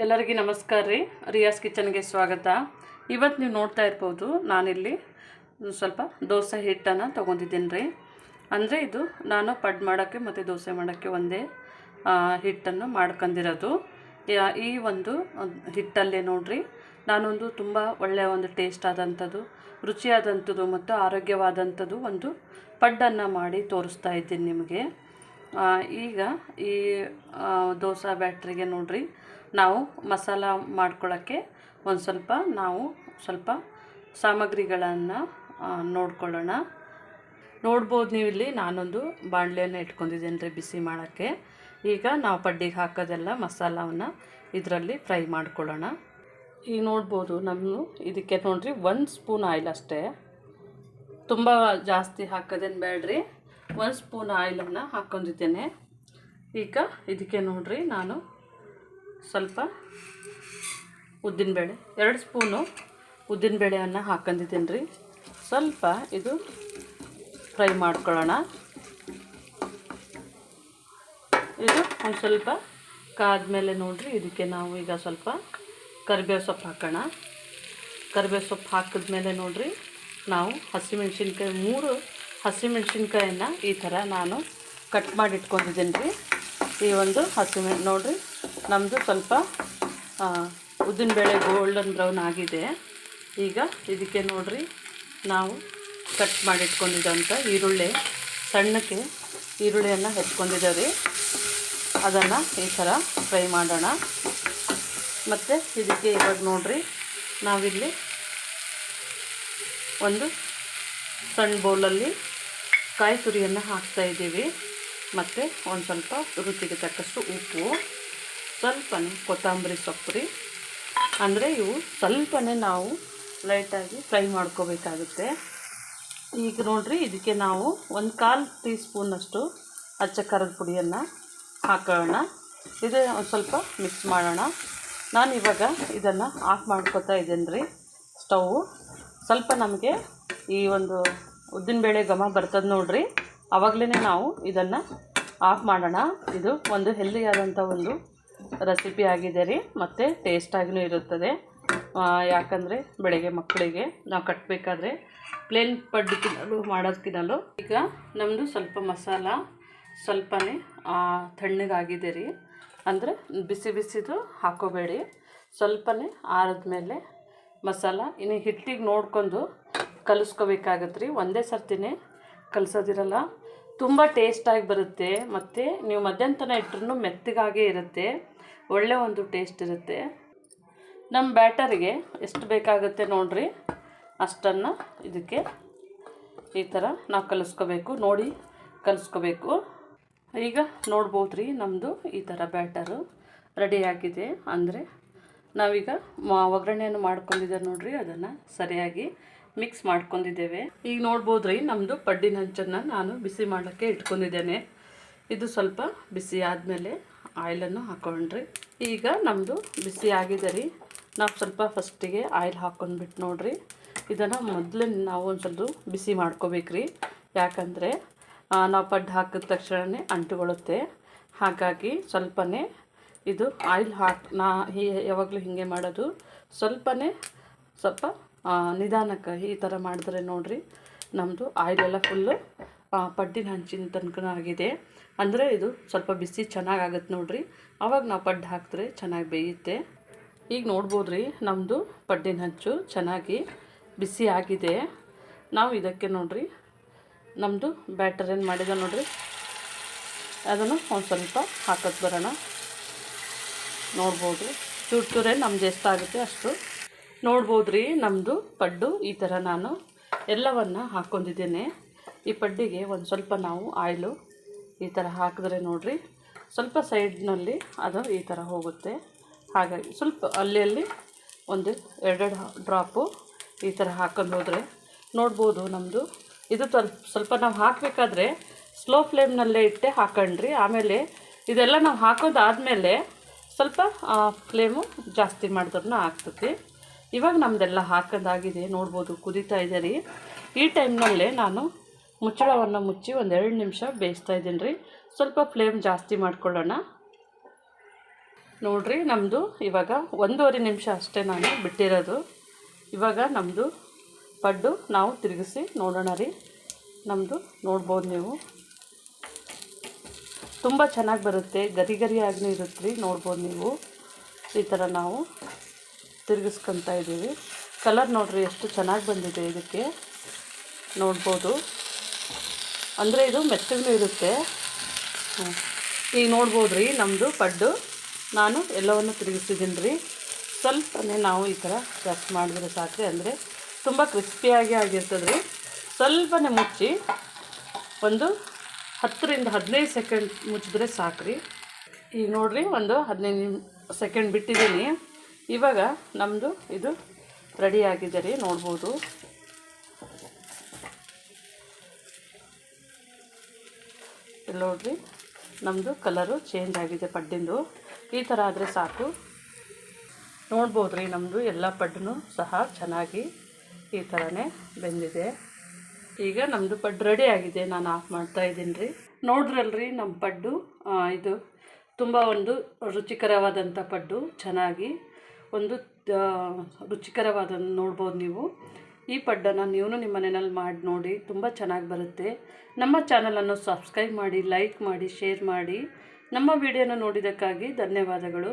ಎಲ್ಲರಿಗೂ ನಮಸ್ಕಾರ ರೀ. ರಿಯಾಸ್ ಕಿಚನ್ಗೆ ಸ್ವಾಗತ. ಇವತ್ತು ನೀವು ನೋಡ್ತಾ ಇರ್ಬೋದು, ನಾನಿಲ್ಲಿ ಸ್ವಲ್ಪ ದೋಸೆ ಹಿಟ್ಟನ್ನು ತೊಗೊಂಡಿದ್ದೀನಿ ರೀ. ಅಂದರೆ ಇದು ನಾನು ಪಡ್ ಮಾಡೋಕ್ಕೆ ಮತ್ತು ದೋಸೆ ಮಾಡೋಕ್ಕೆ ಒಂದೇ ಹಿಟ್ಟನ್ನು ಮಾಡ್ಕೊಂಡಿರೋದು. ಈ ಒಂದು ಹಿಟ್ಟಲ್ಲೇ ನೋಡಿರಿ, ನಾನೊಂದು ತುಂಬ ಒಳ್ಳೆಯ ಒಂದು ಟೇಸ್ಟ್ ಆದಂಥದ್ದು, ರುಚಿಯಾದಂಥದ್ದು ಮತ್ತು ಆರೋಗ್ಯವಾದಂಥದ್ದು ಒಂದು ಪಡ್ಡನ್ನು ಮಾಡಿ ತೋರಿಸ್ತಾ ಇದ್ದೀನಿ ನಿಮಗೆ. ಈಗ ಈ ದೋಸೆ ಬ್ಯಾಟ್ರಿಗೆ ನೋಡಿರಿ, ನಾವು ಮಸಾಲ ಮಾಡ್ಕೊಳ್ಳೋಕ್ಕೆ ನಾವು ಸ್ವಲ್ಪ ಸಾಮಗ್ರಿಗಳನ್ನು ನೋಡ್ಕೊಳ್ಳೋಣ. ನೋಡ್ಬೋದು ನೀವು ಇಲ್ಲಿ ನಾನೊಂದು ಬಾಣಲೆಯನ್ನು ಇಟ್ಕೊಂಡಿದ್ದೇನೆ ರೀ ಬಿಸಿ ಮಾಡೋಕ್ಕೆ. ಈಗ ನಾವು ಪಡ್ಡಿಗೆ ಹಾಕೋದೆಲ್ಲ ಮಸಾಲವನ್ನು ಇದರಲ್ಲಿ ಫ್ರೈ ಮಾಡ್ಕೊಳ್ಳೋಣ. ಈಗ ನೋಡ್ಬೋದು ಇದಕ್ಕೆ ನೋಡಿರಿ 1 ಸ್ಪೂನ್ ಆಯಿಲ್ ಅಷ್ಟೇ, ತುಂಬ ಜಾಸ್ತಿ ಹಾಕೋದೇನು ಬೇಡ್ರಿ. 1 ಸ್ಪೂನ್ ಆಯಿಲನ್ನು ಹಾಕ್ಕೊಂಡಿದ್ದೇನೆ. ಈಗ ಇದಕ್ಕೆ ನೋಡಿರಿ, ನಾನು ಸ್ವಲ್ಪ ಉದ್ದಿನಬೇಳೆ 2 ಸ್ಪೂನು ಉದ್ದಿನಬೇಳೆಯನ್ನು ಹಾಕ್ಕೊಂಡಿದ್ದೀನಿ ರೀ. ಸ್ವಲ್ಪ ಇದು ಫ್ರೈ ಮಾಡ್ಕೊಳ್ಳೋಣ. ಇದು ಒಂದು ಸ್ವಲ್ಪ ಕಾದ್ಮೇಲೆ ನೋಡಿರಿ, ಇದಕ್ಕೆ ನಾವು ಈಗ ಸ್ವಲ್ಪ ಕರಿಬೇವು ಸೊಪ್ಪು ಹಾಕೋಣ. ಕರಿಬೇವು ಸೊಪ್ಪು ಹಾಕಿದ್ಮೇಲೆ ನೋಡಿರಿ, ನಾವು ಹಸಿಮೆಣ್ಸಿನ್ಕಾಯಿ 3 ಹಸಿಮೆಣ್ಸಿನ್ಕಾಯನ್ನು ಈ ಥರ ನಾನು ಕಟ್ ಮಾಡಿ ಇಟ್ಕೊಂಡಿದ್ದೀನಿ ರೀ. ಈ ಒಂದು ನೋಡಿರಿ, ನಮ್ಮದು ಸ್ವಲ್ಪ ಉದ್ದಿನಬೇಳೆ ಗೋಲ್ಡನ್ ಬ್ರೌನ್ ಆಗಿದೆ. ಈಗ ಇದಕ್ಕೆ ನೋಡಿರಿ, ನಾವು ಕಟ್ ಮಾಡಿ ಇಟ್ಕೊಂಡಿದ್ದಂಥ ಸಣ್ಣಕ್ಕೆ ಈರುಳ್ಳಿಯನ್ನು ಹೆಚ್ಕೊಂಡಿದ್ದೇವೆ ರೀ. ಅದನ್ನು ಈ ಥರ ಫ್ರೈ ಮಾಡೋಣ. ಮತ್ತು ಇದಕ್ಕೆ ಇವಾಗ ನೋಡಿರಿ, ನಾವಿಲ್ಲಿ ಒಂದು ಸಣ್ಣ ಬೌಲಲ್ಲಿ ಕಾಯಿ ತುರಿಯನ್ನು ಹಾಕ್ತಾಯಿದ್ದೀವಿ. ಮತ್ತು ಒಂದು ಸ್ವಲ್ಪ ರುಚಿಗೆ ತಕ್ಕಷ್ಟು ಉಪ್ಪು, ಸ್ವಲ್ಪನೇ ಕೊತ್ತಂಬರಿ ಸೊಪ್ಪು ರೀ. ಅಂದರೆ ಇವು ಸ್ವಲ್ಪನೇ ನಾವು ಲೈಟಾಗಿ ಫ್ರೈ ಮಾಡ್ಕೋಬೇಕಾಗುತ್ತೆ. ಈಗ ನೋಡಿರಿ, ಇದಕ್ಕೆ ನಾವು 1/4 ಟೀ ಸ್ಪೂನಷ್ಟು ಅಚ್ಚ ಖಾರದ ಪುಡಿಯನ್ನು ಹಾಕೋಣ. ಇದು ಒಂದು ಸ್ವಲ್ಪ ಮಿಕ್ಸ್ ಮಾಡೋಣ. ನಾನಿವಾಗ ಇದನ್ನು ಆಫ್ ಮಾಡ್ಕೊತಾ ಇದ್ದೇನೆ ರೀ ಸ್ಟವ್ವು. ಸ್ವಲ್ಪ ನಮಗೆ ಈ ಒಂದು ಉದ್ದಿನಬೇಳೆ ಘಮ ಬರ್ತದೆ ನೋಡಿರಿ, ಆವಾಗಲೇ ನಾವು ಇದನ್ನು ಆಫ್ ಮಾಡೋಣ. ಇದು ಒಂದು ಹೆಲ್ದಿಯಾದಂಥ ಒಂದು ರೆಸಿಪಿ ಆಗಿದೆ ರೀ, ಮತ್ತು ಟೇಸ್ಟಾಗಿಯೂ ಇರುತ್ತದೆ. ಯಾಕಂದರೆ ಬೆಳಗ್ಗೆ ಮಕ್ಕಳಿಗೆ ನಾವು ಕಟ್ಟಬೇಕಾದ್ರೆ ಪ್ಲೇನ್ ಪಡ್ಡು ಮಾಡೋದಕ್ಕಿನ್ನಲು ಈಗ ನಮ್ಮದು ಸ್ವಲ್ಪ ಮಸಾಲ ಸ್ವಲ್ಪನೇ ತಣ್ಣಗಾಗಿದೆ ರೀ. ಅಂದರೆ ಬಿಸಿದು ಹಾಕೋಬೇಡಿ, ಸ್ವಲ್ಪನೇ ಆರಿದ್ಮೇಲೆ ಮಸಾಲ ಇನ್ನು ಹಿಟ್ಟಿಗೆ ನೋಡ್ಕೊಂಡು ಕಲಿಸ್ಕೋಬೇಕಾಗತ್ತೆ ರೀ. ಒಂದೇ ಸರ್ತಿನೇ ಕಲಿಸೋದಿರಲ್ಲ, ತುಂಬ ಟೇಸ್ಟಾಗಿ ಬರುತ್ತೆ. ಮತ್ತು ನೀವು ಮಧ್ಯಾಹ್ನ ತನಕ ಇಟ್ಟರೂ ಮೆತ್ತಗಾಗೇ ಇರುತ್ತೆ, ಒಳ್ಳೆ ಒಂದು ಟೇಸ್ಟ್ ಇರುತ್ತೆ. ನಮ್ಮ ಬ್ಯಾಟರಿಗೆ ಎಷ್ಟು ಬೇಕಾಗುತ್ತೆ ನೋಡಿರಿ, ಅಷ್ಟನ್ನು ಇದಕ್ಕೆ ಈ ಥರ ನಾವು ಕಲಿಸ್ಕೋಬೇಕು, ನೋಡಿ ಕಲಿಸ್ಕೋಬೇಕು. ಈಗ ನೋಡ್ಬೋದು ರೀ, ನಮ್ಮದು ಈ ಥರ ಬ್ಯಾಟರು ರೆಡಿಯಾಗಿದೆ. ಅಂದರೆ ನಾವೀಗ ಒಗ್ಗರಣೆಯನ್ನು ಮಾಡ್ಕೊಂಡಿದ್ದೇವೆ ನೋಡಿರಿ, ಅದನ್ನು ಸರಿಯಾಗಿ ಮಿಕ್ಸ್ ಮಾಡ್ಕೊಂಡಿದ್ದೇವೆ. ಈಗ ನೋಡ್ಬೋದು ರೀ, ನಮ್ಮದು ಪಡ್ಡಿನ ಹಂಚನ್ನು ನಾನು ಬಿಸಿ ಮಾಡೋಕ್ಕೆ ಇಟ್ಕೊಂಡಿದ್ದೇನೆ. ಇದು ಸ್ವಲ್ಪ ಬಿಸಿ ಆದಮೇಲೆ ಆಯಿಲನ್ನು ಹಾಕೊಂಡ್ರಿ. ಈಗ ನಮ್ಮದು ಬಿಸಿ ಆಗಿದೆ ರೀ. ನಾವು ಸ್ವಲ್ಪ ಫಸ್ಟಿಗೆ ಆಯಿಲ್ ಹಾಕ್ಕೊಂಡ್ಬಿಟ್ಟು ನೋಡಿರಿ, ಇದನ್ನು ಮೊದಲೇ ನಾವು ಒಂದು ಸ್ವಲ್ಪ ಬಿಸಿ ಮಾಡ್ಕೋಬೇಕ್ರಿ. ಯಾಕಂದರೆ ನಾವು ಪಡ್ಡು ಹಾಕಿದ ತಕ್ಷಣವೇ ಅಂಟುಕೊಳ್ಳುತ್ತೆ. ಹಾಗಾಗಿ ಸ್ವಲ್ಪನೇ ಇದು ಆಯಿಲ್ ಯಾವಾಗಲೂ ಹೀಗೆ ಮಾಡೋದು, ಸ್ವಲ್ಪ ನಿಧಾನಕ್ಕೆ ಈ ಥರ ಮಾಡಿದ್ರೆ ನೋಡಿರಿ, ನಮ್ಮದು ಆಯಿಲೆಲ್ಲ ಫುಲ್ಲು ಪಡ್ಡಿನ ಹಂಚಿನ ತನಕ ಆಗಿದೆ. ಅಂದರೆ ಇದು ಸ್ವಲ್ಪ ಬಿಸಿ ಚೆನ್ನಾಗಾಗುತ್ತೆ ನೋಡಿರಿ, ಆವಾಗ ನಾವು ಪಡ್ಡು ಹಾಕಿದ್ರೆ ಚೆನ್ನಾಗಿ ಬೇಯುತ್ತೆ. ಈಗ ನೋಡ್ಬೋದು ರೀ, ನಮ್ಮದು ಪಡ್ಡಿನ ಹಂಚು ಚೆನ್ನಾಗಿ ಬಿಸಿ ಆಗಿದೆ. ನಾವು ಇದಕ್ಕೆ ನೋಡಿರಿ, ನಮ್ಮದು ಬ್ಯಾಟರ್ ಏನು ಮಾಡಿದೆ ನೋಡಿರಿ, ಅದನ್ನು ಒಂದು ಸ್ವಲ್ಪ ಹಾಕೋದು ಬರೋಣ. ನೋಡ್ಬೋದು ಚೂರೇ ನಮ್ದು ಎಷ್ಟಾಗುತ್ತೆ ಅಷ್ಟು. ನೋಡ್ಬೋದು ರೀ, ನಮ್ಮದು ಪಡ್ಡು ಈ ಥರ ನಾನು ಎಲ್ಲವನ್ನು ಹಾಕ್ಕೊಂಡಿದ್ದೇನೆ. ಈ ಪಡ್ಡಿಗೆ ಒಂದು ಸ್ವಲ್ಪ ನಾವು ಆಯಿಲು ಈ ಥರ ಹಾಕಿದ್ರೆ ನೋಡಿರಿ, ಸ್ವಲ್ಪ ಸೈಡ್ನಲ್ಲಿ ಅದು ಈ ಥರ ಹೋಗುತ್ತೆ. ಹಾಗಾಗಿ ಸ್ವಲ್ಪ ಅಲ್ಲಿ ಒಂದು 2 ಡ್ರಾಪು ಈ ಥರ ಹಾಕೊಂಡು ಹೋದರೆ ನೋಡ್ಬೋದು ನಮ್ಮದು. ಇದು ಸ್ವಲ್ಪ ನಾವು ಹಾಕಬೇಕಾದ್ರೆ ಸ್ಲೋ ಫ್ಲೇಮ್ನಲ್ಲೇ ಇಟ್ಟೆ ಹಾಕೊಂಡ್ರಿ. ಆಮೇಲೆ ಇದೆಲ್ಲ ನಾವು ಹಾಕೋದಾದಮೇಲೆ ಸ್ವಲ್ಪ ಫ್ಲೇಮು ಜಾಸ್ತಿ ಮಾಡಿದ್ರೂ ಆಗ್ತದೆ. ಇವಾಗ ನಮ್ಮದೆಲ್ಲ ಹಾಕೋದಾಗಿದೆ, ನೋಡ್ಬೋದು ಕುದೀತಾ ಇದೆ ರೀ. ಈ ಟೈಮ್ನಲ್ಲೇ ನಾನು ಮುಚ್ಚಳವನ್ನು ಮುಚ್ಚಿ ಒಂದು 2 ನಿಮಿಷ ಬೇಯಿಸ್ತಾ ಇದ್ದೀನಿ ರೀ. ಸ್ವಲ್ಪ ಫ್ಲೇಮ್ ಜಾಸ್ತಿ ಮಾಡ್ಕೊಳ್ಳೋಣ. ನೋಡಿರಿ ನಮ್ಮದು ಇವಾಗ 1.5 ನಿಮಿಷ ಅಷ್ಟೇ ನಾನು ಬಿಟ್ಟಿರೋದು. ಇವಾಗ ನಮ್ಮದು ಪಡ್ಡು ನಾವು ತಿರುಗಿಸಿ ನೋಡೋಣ ರೀ. ನಮ್ಮದು ನೋಡ್ಬೋದು ನೀವು, ತುಂಬ ಚೆನ್ನಾಗಿ ಬರುತ್ತೆ, ಗರಿ ಗರಿಯಾಗಿ ಇರುತ್ತೆ ರೀ. ನೋಡ್ಬೋದು ನೀವು, ಈ ಥರ ನಾವು ತಿರುಗಿಸ್ಕೊತಾ ಇದ್ದೀವಿ. ಕಲರ್ ನೋಡಿರಿ ಎಷ್ಟು ಚೆನ್ನಾಗಿ ಬಂದಿದೆ ಇದಕ್ಕೆ, ನೋಡ್ಬೋದು. ಅಂದರೆ ಇದು ಮೆತ್ತಗೂ ಇರುತ್ತೆ. ಈಗ ನೋಡ್ಬೋದು ರೀ ನಮ್ಮದು ಪಡ್ಡು ನಾನು ಎಲ್ಲವನ್ನು ತಿರುಗಿಸಿದ್ದೀನಿ ರೀ. ಸ್ವಲ್ಪನೇ ನಾವು ಈ ಥರ ಪ್ರೆಸ್ ಮಾಡಿದ್ರೆ ಸಾಕ್ರಿ, ಅಂದರೆ ತುಂಬ ಕ್ರಿಸ್ಪಿಯಾಗಿ ಆಗಿರ್ತದೆ ರೀ. ಸ್ವಲ್ಪನೇ ಮುಚ್ಚಿ ಒಂದು 10 ರಿಂದ 15 ಸೆಕೆಂಡ್ ಮುಚ್ಚಿದ್ರೆ ಸಾಕ್ರಿ. ಈಗ ನೋಡಿರಿ ಒಂದು 15 ಸೆಕೆಂಡ್ ಬಿಟ್ಟಿದ್ದೀನಿ. ಇವಾಗ ನಮ್ಮದು ಇದು ರೆಡಿ ಆಗಿದೆ ರೀ, ನೋಡ್ಬೋದು. ಇಲ್ಲಿ ನೋಡಿರಿ ನಮ್ಮದು ಕಲರು ಚೇಂಜ್ ಆಗಿದೆ ಪಡ್ಡಿಂದು. ಈ ಥರ ಆದರೆ ಸಾಕು. ನೋಡ್ಬೋದು ರೀ ನಮ್ಮದು ಎಲ್ಲ ಪಡ್ಡೂ ಸಹ ಚೆನ್ನಾಗಿ ಈ ಥರನೇ ಬೆಂದಿದೆ. ಈಗ ನಮ್ಮದು ಪಡ್ಡು ರೆಡಿ ಆಗಿದೆ, ನಾನು ಆಫ್ ಮಾಡ್ತಾ ಇದ್ದೀನಿ ರೀ. ನೋಡ್ರಲ್ರಿ ನಮ್ಮ ಪಡ್ಡು, ಇದು ತುಂಬ ಒಂದು ರುಚಿಕರವಾದಂಥ ಪಡ್ಡು, ಚೆನ್ನಾಗಿ ಒಂದು ರುಚಿಕರವಾದ ನೋಡ್ಬೋದು ನೀವು. ಈ ಪಡ್ಡನ್ನು ನೀವು ನಿಮ್ಮ ಮನೆಯಲ್ಲಿ ಮಾಡಿ ನೋಡಿ, ತುಂಬ ಚೆನ್ನಾಗಿ ಬರುತ್ತೆ. ನಮ್ಮ ಚಾನಲನ್ನು ಸಬ್ಸ್ಕ್ರೈಬ್ ಮಾಡಿ, ಲೈಕ್ ಮಾಡಿ, ಶೇರ್ ಮಾಡಿ. ನಮ್ಮ ವಿಡಿಯೋನ ನೋಡಿದ್ದಕ್ಕಾಗಿ ಧನ್ಯವಾದಗಳು.